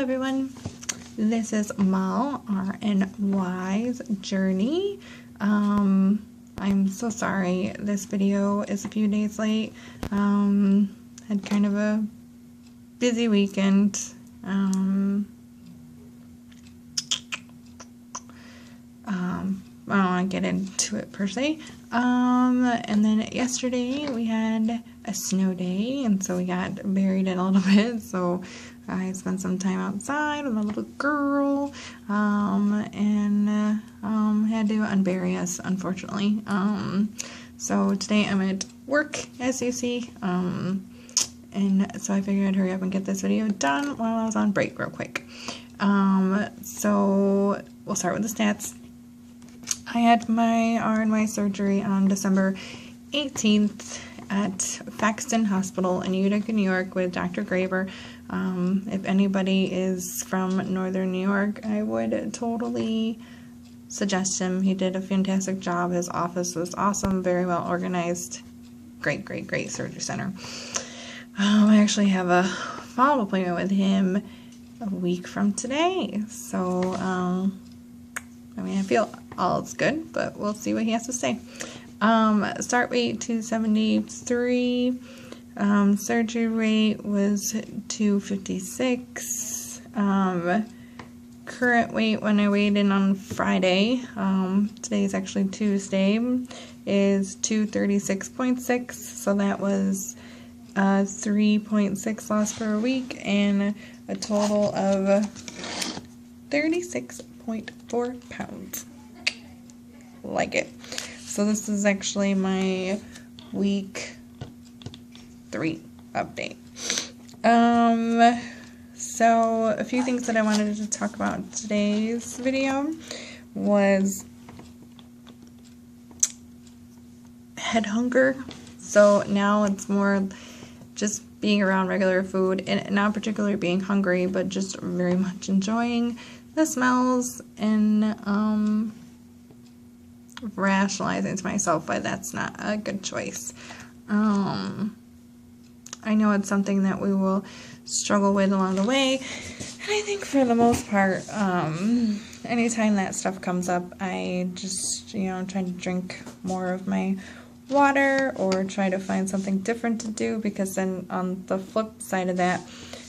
everyone, this is Mal, RNY's journey. I'm so sorry this video is a few days late. Had kind of a busy weekend. I don't want to get into it per se. And then yesterday we had a snow day, and so we got buried in a little bit, so I spent some time outside with my little girl, and had to unbury us, unfortunately. So today I'm at work, as you see, and so I figured I'd hurry up and get this video done while I was on break real quick. So we'll start with the stats. I had my RNY surgery on December 18th at Faxton Hospital in Utica, New York with Dr. Graber. If anybody is from Northern New York, I would totally suggest him. He did a fantastic job. His office was awesome, very well organized. Great surgery center. I actually have a follow-up appointment with him a week from today. So, I feel all is good, but we'll see what he has to say. Start weight 273. Surgery rate was 256. Current weight when I weighed in on Friday, today is actually Tuesday, is 236.6. So that was 3.6 loss per week and a total of 36.4 pounds. Like it. So this is actually my week 3 update. So a few things that I wanted to talk about in today's video was head hunger. So now it's more just being around regular food and not particularly being hungry, but just very much enjoying the smells and rationalizing to myself why that's not a good choice. I know it's something that we will struggle with along the way, and I think for the most part, anytime that stuff comes up, I just, try to drink more of my water or try to find something different to do, because then on the flip side of that,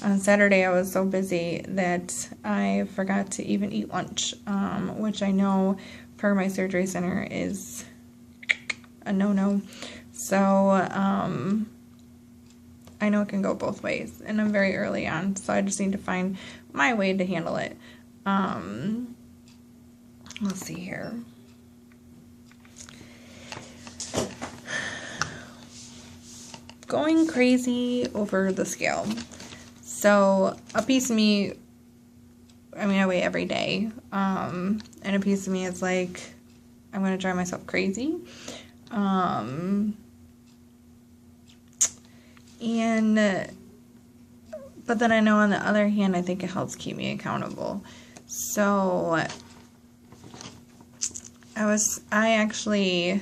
on Saturday I was so busy that I forgot to even eat lunch, which I know per my surgery center is a no-no. So, I know it can go both ways, and I'm very early on, so I just need to find my way to handle it. Let's see here. Going crazy over the scale. So, a piece of me, I weigh every day, and a piece of me is like, I'm going to drive myself crazy. But then I know on the other hand, I think it helps keep me accountable. So, I actually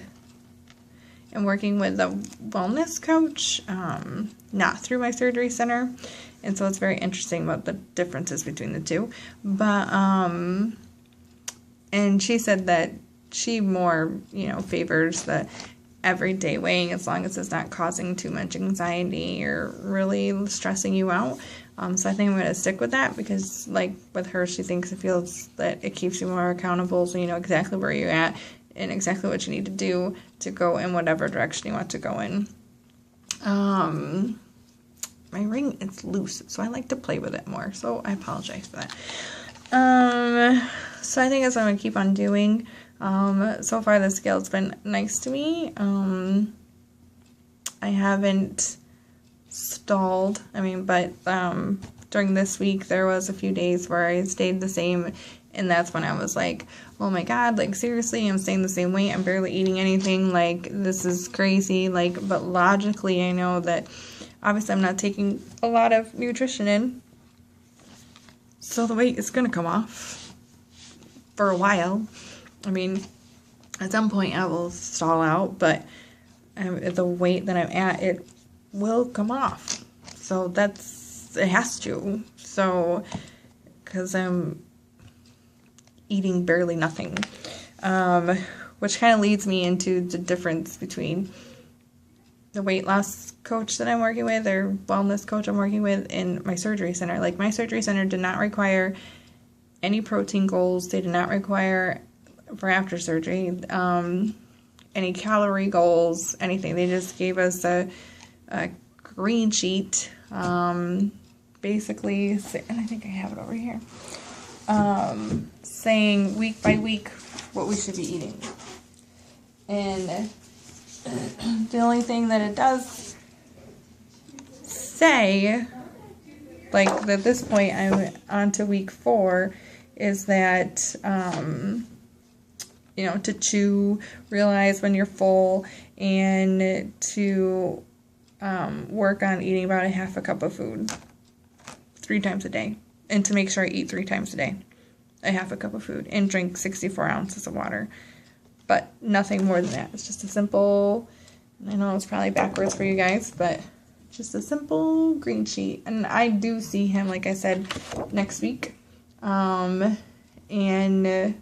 am working with a wellness coach, not through my surgery center, and so it's very interesting about the differences between the two. But, and she said that she more, favors the everyday weighing as long as it's not causing too much anxiety or really stressing you out. So I think I'm going to stick with that, because like with her, she thinks it feels that it keeps you more accountable, so you know exactly where you're at and exactly what you need to do to go in whatever direction you want to go in. My ring is loose, so I like to play with it more, so I apologize for that. So I think that's what I'm going to keep on doing. So far the scale's been nice to me. I haven't stalled, but during this week there was a few days where I stayed the same, and that's when I was like, oh my god, like seriously, I'm staying the same weight, I'm barely eating anything, like this is crazy, but logically I know that obviously I'm not taking a lot of nutrition in, so the weight is gonna come off for a while. At some point I will stall out, but at the weight that I'm at, it will come off. So it has to. So because I'm eating barely nothing. Which kind of leads me into the difference between the weight loss coach that I'm working with, or wellness coach I'm working with, and my surgery center. Like, my surgery center did not require any protein goals. They did not require, for after surgery, any calorie goals, anything. They just gave us a green sheet, basically, and I think I have it over here, saying week by week what we should be eating. And the only thing that it does say, like, at this point I'm on to week 4, is that, you know, to chew, realize when you're full, and to work on eating about a half a cup of food 3 times a day, and to make sure I eat 3 times a day, a half a cup of food, and drink 64 ounces of water. But nothing more than that. It's just a simple, I know it's probably backwards for you guys, but just a simple green sheet. And I do see him, like I said, next week. And I'm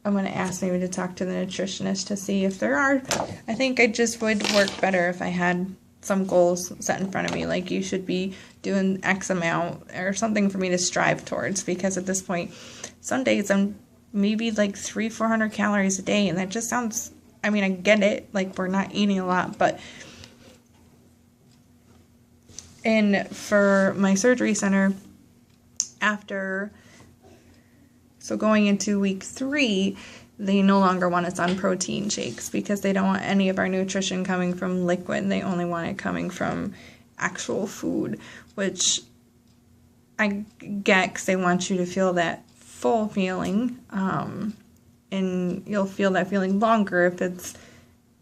going to ask maybe to talk to the nutritionist to see if there are. I think it just would work better if I had some goals set in front of me, like you should be doing X amount or something for me to strive towards, because at this point, some days I'm maybe like 300-400 calories a day, and that just sounds, I mean, I get it, like we're not eating a lot, but and for my surgery center, after, so going into week 3, they no longer want us on protein shakes because they don't want any of our nutrition coming from liquid. They only want it coming from actual food, which I get because they want you to feel that full feeling, and you'll feel that feeling longer if it's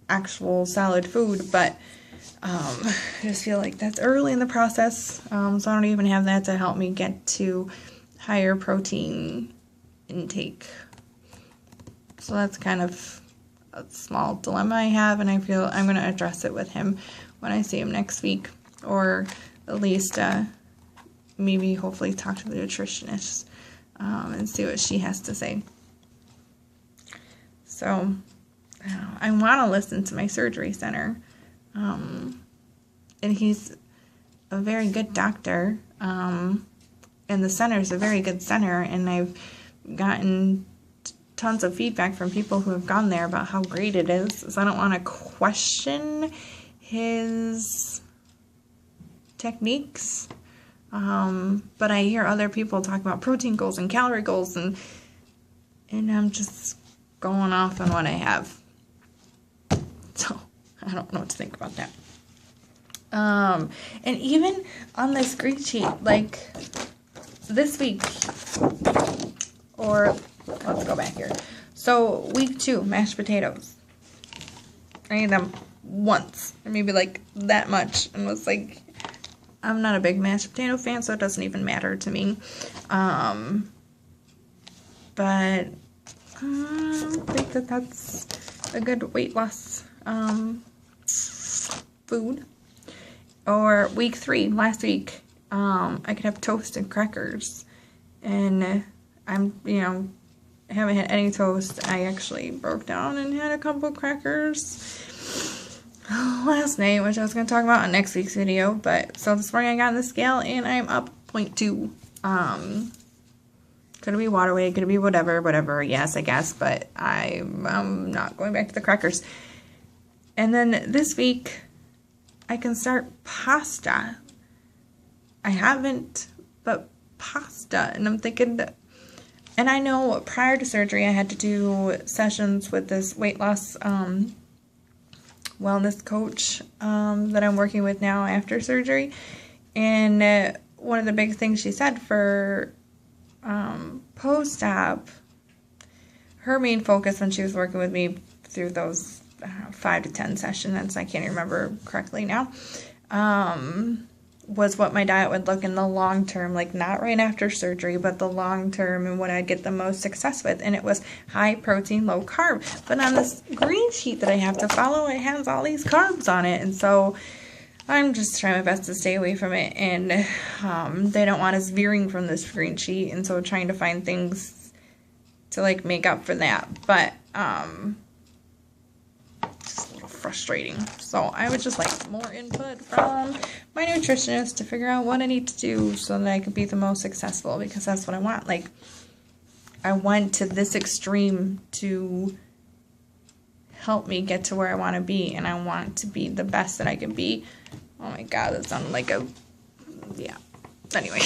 actual solid food, but I just feel like that's early in the process, so I don't even have that to help me get to higher protein intake. So that's kind of a small dilemma I have, and I feel I'm going to address it with him when I see him next week, or at least maybe hopefully talk to the nutritionist and see what she has to say. So I want to listen to my surgery center, and he's a very good doctor, and the center is a very good center, and I've gotten tons of feedback from people who have gone there about how great it is. So I don't want to question his techniques, but I hear other people talk about protein goals and calorie goals, and I'm just going off on what I have. So I don't know what to think about that. And even on this green sheet, like this week, or let's go back here. So week 2, mashed potatoes. I ate them once, or maybe like that much, and was like, I'm not a big mashed potato fan, so it doesn't even matter to me. But I think that that's a good weight loss food. Or week 3, last week, I could have toast and crackers, and I'm, you know, haven't had any toast. I actually broke down and had a couple last night, which I was going to talk about in next week's video. But so this morning I got on the scale and I'm up 0.2. Could it be water weight? Could it be whatever? Yes, I guess. But I'm not going back to the crackers. And then this week I can start pasta. I haven't, but pasta. And I'm thinking, and I know prior to surgery I had to do sessions with this weight loss wellness coach that I'm working with now after surgery. And one of the big things she said for post-op, her main focus when she was working with me through those 5 to 10 sessions, I can't remember correctly now, was what my diet would look in the long term, like not right after surgery, but the long term, and what I'd get the most success with. And it was high protein, low carb. But on this green sheet that I have to follow, it has all these carbs on it. And so I'm just trying my best to stay away from it, and they don't want us veering from this green sheet, and so trying to find things to like make up for that, but just a little frustrating. So I would just like more input from my nutritionist to figure out what I need to do so that I can be the most successful, because that's what I want. Like, I went to this extreme to help me get to where I want to be, and I want to be the best that I can be. Oh my god, that sounded like a, yeah, anyway.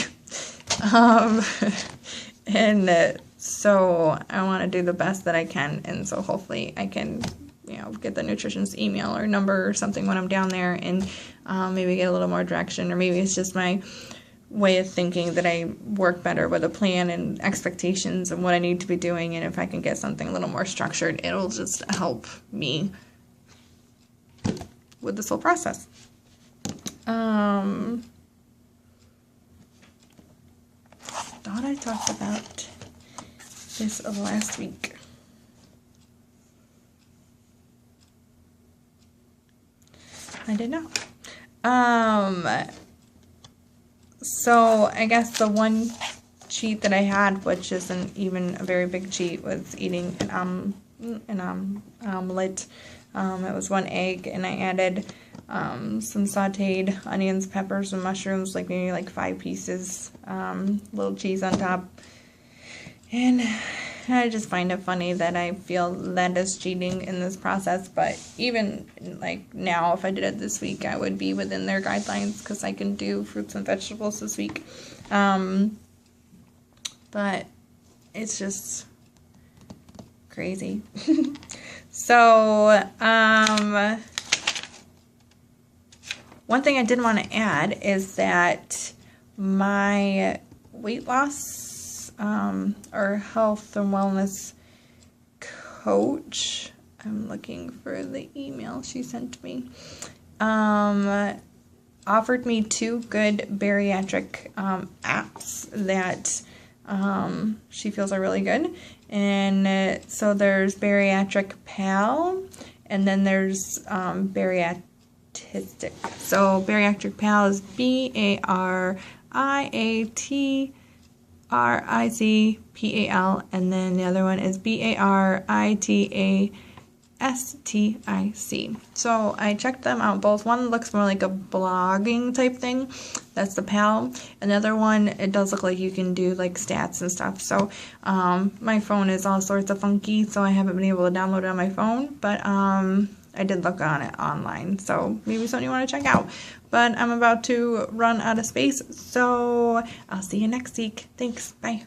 So I want to do the best that I can, and so hopefully I can, you know, get the nutritionist email or number or something when I'm down there, and maybe get a little more direction, or maybe it's just my way of thinking that I work better with a plan and expectations and what I need to be doing, and if I can get something a little more structured, it'll just help me with this whole process. Thought I talked about this last week. I did not. So I guess the one cheat that I had, which isn't even a very big cheat, was eating an omelet. It was 1 egg, and I added some sauteed onions, peppers, and mushrooms, like maybe like 5 pieces, little cheese on top. And I just find it funny that I feel that is cheating in this process, but even like now, if I did it this week, I would be within their guidelines because I can do fruits and vegetables this week. But it's just crazy. So, one thing I did want to add is that my weight loss or health and wellness coach, I'm looking for the email she sent me, offered me 2 good bariatric apps that she feels are really good. And so there's Bariatric Pal, and then there's Bariatric. So Bariatric Pal is BARIATRICPAL, and then the other one is BARITASTIC. So I checked them out both. One looks more like a blogging type thing. That's the PAL. And the other one, it does look like you can do like stats and stuff. So my phone is all sorts of funky, so I haven't been able to download it on my phone. But I did look on it online, so maybe something you want to check out. But I'm about to run out of space, so I'll see you next week. Thanks. Bye.